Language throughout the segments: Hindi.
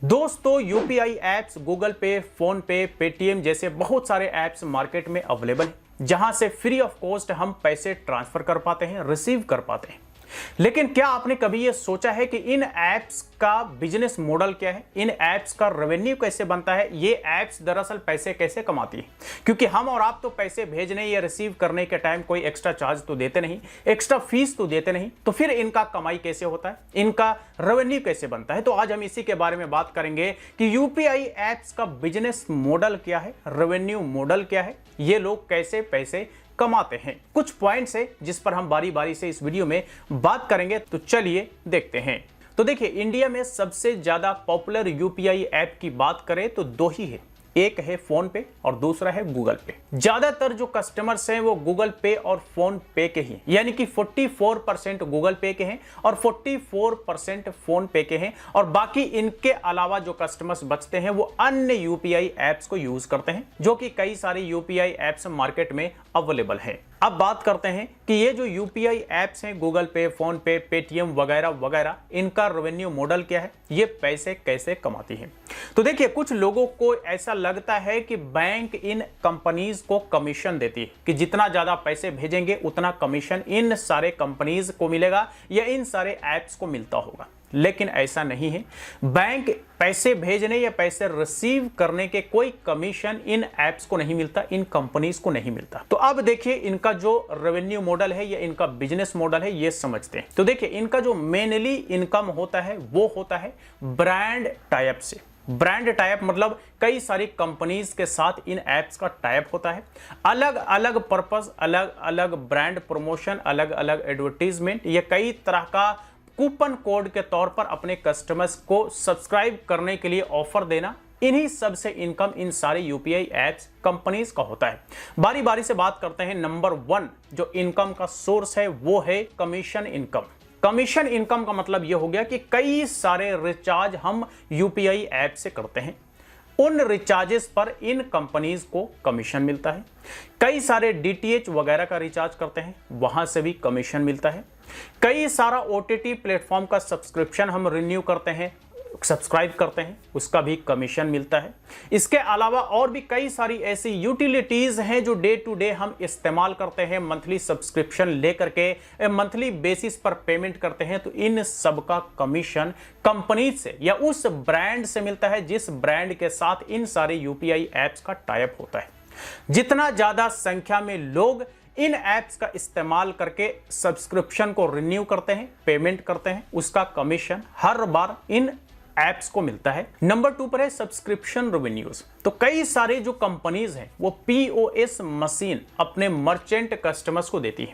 दोस्तों यूपीआई ऐप्स गूगल पे, फोन पे, पेटीएम जैसे बहुत सारे ऐप्स मार्केट में अवेलेबल हैं जहां से फ्री ऑफ कॉस्ट हम पैसे ट्रांसफर कर पाते हैं, रिसीव कर पाते हैं। लेकिन क्या आपने कभी यह सोचा है कि इन ऐप्स का बिजनेस मॉडल क्या है, इन ऐप्स का रेवेन्यू कैसे बनता है, ये ऐप्स दरअसल पैसे कैसे कमाती है? क्योंकि हम और आप तो पैसे भेजने या रिसीव करने के टाइम कोई एक्स्ट्रा चार्ज तो देते नहीं, एक्स्ट्रा फीस तो देते नहीं, तो फिर इनका कमाई कैसे होता है, इनका रेवेन्यू कैसे बनता है? तो आज हम इसी के बारे में बात करेंगे कि यूपीआई ऐप्स का बिजनेस मॉडल क्या है, रेवेन्यू मॉडल क्या है, ये लोग कैसे पैसे कमाते हैं। कुछ पॉइंट्स है जिस पर हम बारी बारी से इस वीडियो में बात करेंगे, तो चलिए देखते हैं। तो देखिए, इंडिया में सबसे ज्यादा पॉपुलर यूपीआई ऐप की बात करें तो दो ही है, एक है फोन पे और दूसरा है गूगल पे। ज्यादातर जो कस्टमर्स हैं वो गूगल पे और फोन पे के ही, यानी कि 44% गूगल पे के हैं और 44% फोन पे के हैं, और बाकी इनके अलावा जो कस्टमर्स बचते हैं वो अन्य यूपीआई ऐप्स को यूज करते हैं, जो कि कई सारे यूपीआई ऐप्स मार्केट में अवेलेबल है। अब बात करते हैं कि ये जो यूपीआई ऐप्स हैं, गूगल पे, फोन पे, पेटीएम वगैरह वगैरह, इनका रेवेन्यू मॉडल क्या है, ये पैसे कैसे कमाती है। तो देखिए, कुछ लोगों को ऐसा लगता है कि बैंक इन कंपनीज को कमीशन देती है, कि जितना ज्यादा पैसे भेजेंगे उतना कमीशन इन सारे कंपनीज को मिलेगा या इन सारे ऐप्स को मिलता होगा। लेकिन ऐसा नहीं है। बैंक पैसे भेजने या पैसे रिसीव करने के कोई कमीशन इन ऐप्स को नहीं मिलता, इन कंपनीज को नहीं मिलता। तो अब देखिए, इनका जो रेवेन्यू मॉडल है या इनका बिजनेस मॉडल है, ये समझते हैं। तो देखिए, इनका जो मेनली इनकम होता है वो होता है ब्रांड टाइप से। ब्रांड टाइप मतलब कई सारी कंपनीज के साथ इन ऐप्स का टाइप होता है। अलग अलग पर्पस, अलग अलग ब्रांड प्रमोशन, अलग अलग एडवर्टीजमेंट, ये कई तरह का कूपन कोड के तौर पर अपने कस्टमर्स को सब्सक्राइब करने के लिए ऑफर देना, इन्हीं सब से इनकम इन सारे यूपीआई ऐप्स कंपनीज का होता है। बारी बारी से बात करते हैं। नंबर 1 जो इनकम का सोर्स है वो है कमीशन इनकम। कमीशन इनकम का मतलब यह हो गया कि कई सारे रिचार्ज हम यूपीआई ऐप से करते हैं, उन रिचार्जेस पर इन कंपनीज को कमीशन मिलता है। कई सारे डीटीएच वगैरह का रिचार्ज करते हैं, वहां से भी कमीशन मिलता है। कई सारा ओटीटी प्लेटफॉर्म का सब्सक्रिप्शन हम रिन्यू करते हैं, सब्सक्राइब करते हैं, उसका भी कमीशन मिलता है। इसके अलावा और भी कई सारी ऐसी यूटिलिटीज हैं जो डे टू डे हम इस्तेमाल करते हैं, मंथली सब्सक्रिप्शन लेकर के मंथली बेसिस पर पेमेंट करते हैं, तो इन सब का कमीशन कंपनी से या उस ब्रांड से मिलता है जिस ब्रांड के साथ इन सारे यूपीआई ऐप्स का टाइप होता है। जितना ज्यादा संख्या में लोग इन ऐप्स का इस्तेमाल करके सब्सक्रिप्शन को रिन्यू करते हैं, पेमेंट करते हैं, उसका कमीशन हर बार इन ऐप्स को मिलता है। नंबर 2 पर है सब्सक्रिप्शन रेवेन्यूज। तो कई सारे जो कंपनीज हैं वो पीओएस मशीन अपने मर्चेंट कस्टमर्स को देती है,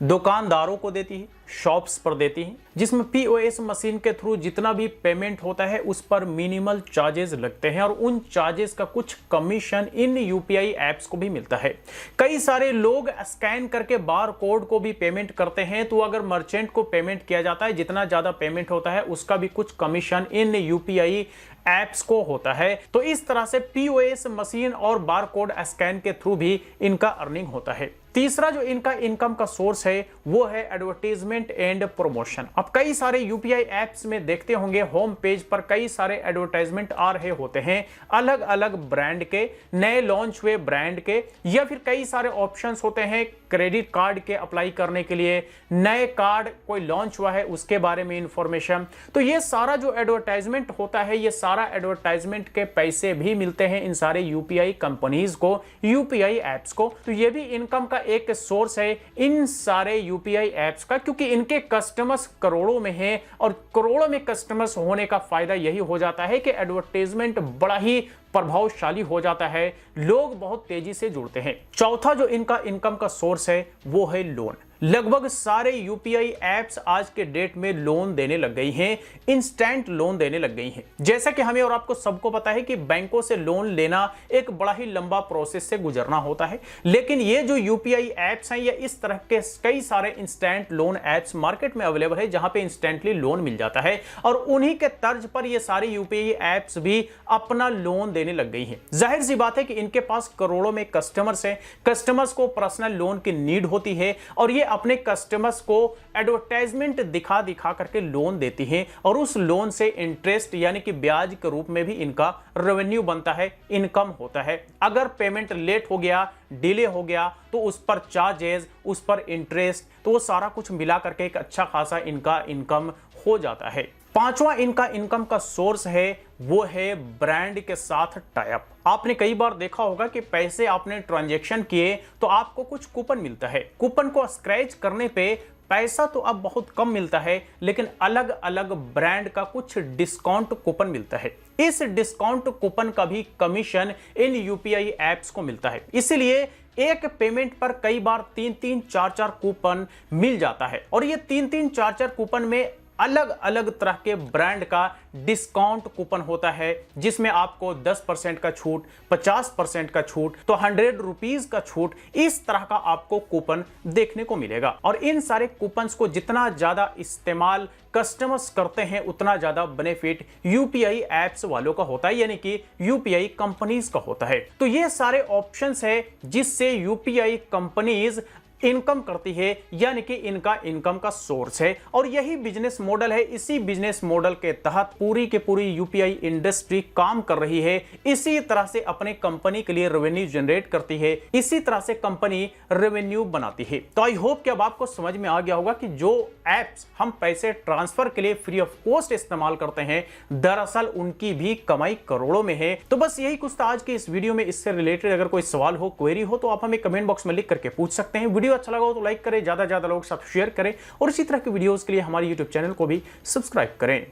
दुकानदारों को देती है, शॉप्स पर देती है, जिसमें पीओएस मशीन के थ्रू जितना भी पेमेंट होता है उस पर मिनिमल चार्जेस लगते हैं, और उन चार्जेस का कुछ कमीशन इन यूपीआई ऐप्स को भी मिलता है। कई सारे लोग स्कैन करके बार कोड को भी पेमेंट करते हैं, तो अगर मर्चेंट को पेमेंट किया जाता है, जितना ज्यादा पेमेंट होता है उसका भी कुछ कमीशन इन यूपीआई ऐप्स को होता है। तो इस तरह से पीओएस मशीन और बार कोड स्कैन के थ्रू भी इनका अर्निंग होता है। तीसरा जो इनका इनकम का सोर्स है वो है एडवर्टाइजमेंट एंड प्रमोशन। अब कई सारे यूपीआई ऐप्स में देखते होंगे, होम पेज पर कई सारे एडवर्टाइजमेंट आ रहे होते हैं, अलग अलग ब्रांड के, नए लॉन्च हुए ब्रांड के, या फिर कई सारे ऑप्शंस होते हैं क्रेडिट कार्ड के अप्लाई करने के लिए, नए कार्ड कोई लॉन्च हुआ है उसके बारे में इंफॉर्मेशन। तो ये सारा जो एडवर्टाइजमेंट होता है, ये सारा एडवर्टाइजमेंट के पैसे भी मिलते हैं इन सारे यूपीआई कंपनीज को, यूपीआई ऐप्स को। तो ये भी इनकम का एक सोर्स है इन सारे यूपीआई ऐप्स का, क्योंकि इनके कस्टमर्स करोड़ों में हैं, और करोड़ों में कस्टमर्स होने का फायदा यही हो जाता है कि एडवर्टाइजमेंट बड़ा ही प्रभावशाली हो जाता है, लोग बहुत तेजी से जुड़ते हैं। चौथा जो इनका इनकम का सोर्स है वो है लोन। लगभग सारे यूपीआई ऐप्स आज के डेट में लोन देने लग गई हैं, इंस्टेंट लोन देने लग गई हैं। जैसा कि हमें और आपको सबको पता है कि बैंकों से लोन लेना एक बड़ा ही लंबा प्रोसेस से गुजरना होता है, लेकिन ये जो यूपीआई ऐप्स हैं, ये इस तरह के कई सारे इंस्टेंट लोन ऐप्स मार्केट में अवेलेबल है जहां पे इंस्टेंटली लोन मिल जाता है, और उन्हीं के तर्ज पर ये सारे यूपीआई ऐप्स भी अपना लोन देने लग गई हैं। जाहिर सी बात है कि इनके पास करोड़ों में कस्टमर्स हैं, कस्टमर्स को पर्सनल लोन की नीड होती है, और ये अपने कस्टमर्स को एडवर्टाइजमेंट दिखा दिखा करके लोन देती हैं और उस लोन से इंटरेस्ट यानी कि ब्याज के रूप में भी इनका रेवेन्यू बनता है, इनकम होता है। अगर पेमेंट लेट हो गया, डिले हो गया तो उस पर चार्जेस, उस पर इंटरेस्ट, तो वो सारा कुछ मिला करके एक अच्छा खासा इनका इनकम हो जाता है। पांचवा इनका इनकम का सोर्स है वो है ब्रांड के साथ टाई अप। आपने कई बार देखा होगा कि पैसे आपने ट्रांजैक्शन किए तो आपको कुछ कूपन मिलता है। कूपन को स्क्रैच करने पे पैसा तो अब बहुत कम मिलता है, लेकिन अलग अलग ब्रांड का कुछ डिस्काउंट कूपन मिलता है। इस डिस्काउंट कूपन का भी कमीशन इन यूपीआई एप्स को मिलता है। इसलिए एक पेमेंट पर कई बार 3-3, 4-4 कूपन मिल जाता है और ये 3-3, 4-4 कूपन में अलग अलग तरह के ब्रांड का डिस्काउंट कूपन होता है, जिसमें आपको 10% का छूट, 50% का छूट, तो 100 रुपीज का छूट, इस तरह का आपको कूपन देखने को मिलेगा। और इन सारे कूपन्स को जितना ज्यादा इस्तेमाल कस्टमर्स करते हैं उतना ज्यादा बेनिफिट यूपीआई एप्स वालों का होता है, यानी कि यूपीआई कंपनीज का होता है। तो ये सारे ऑप्शंस है जिससे यूपीआई कंपनीज इनकम करती है, यानी कि इनका इनकम का सोर्स है और यही बिजनेस मॉडल है। इसी बिजनेस मॉडल के तहत पूरी के पूरी यूपीआई इंडस्ट्री काम कर रही है। इसी तरह से अपने कंपनी के लिए रेवेन्यू जनरेट करती है, इसी तरह से कंपनी रेवेन्यू बनाती है। तो आई होप कि अब आपको समझ में आ गया होगा कि जो एप्स हम पैसे ट्रांसफर के लिए फ्री ऑफ कॉस्ट इस्तेमाल करते हैं, दरअसल उनकी भी कमाई करोड़ों में है। तो बस यही कुछ था आज के इस वीडियो में। इससे रिलेटेड अगर कोई सवाल हो, क्वेरी हो, तो आप हमें कमेंट बॉक्स में लिख करके पूछ सकते हैं। वीडियो अच्छा लगा हो तो लाइक करें, ज्यादा से ज्यादा लोगों के साथ शेयर करें और इसी तरह के वीडियोस के लिए हमारे YouTube चैनल को भी सब्सक्राइब करें।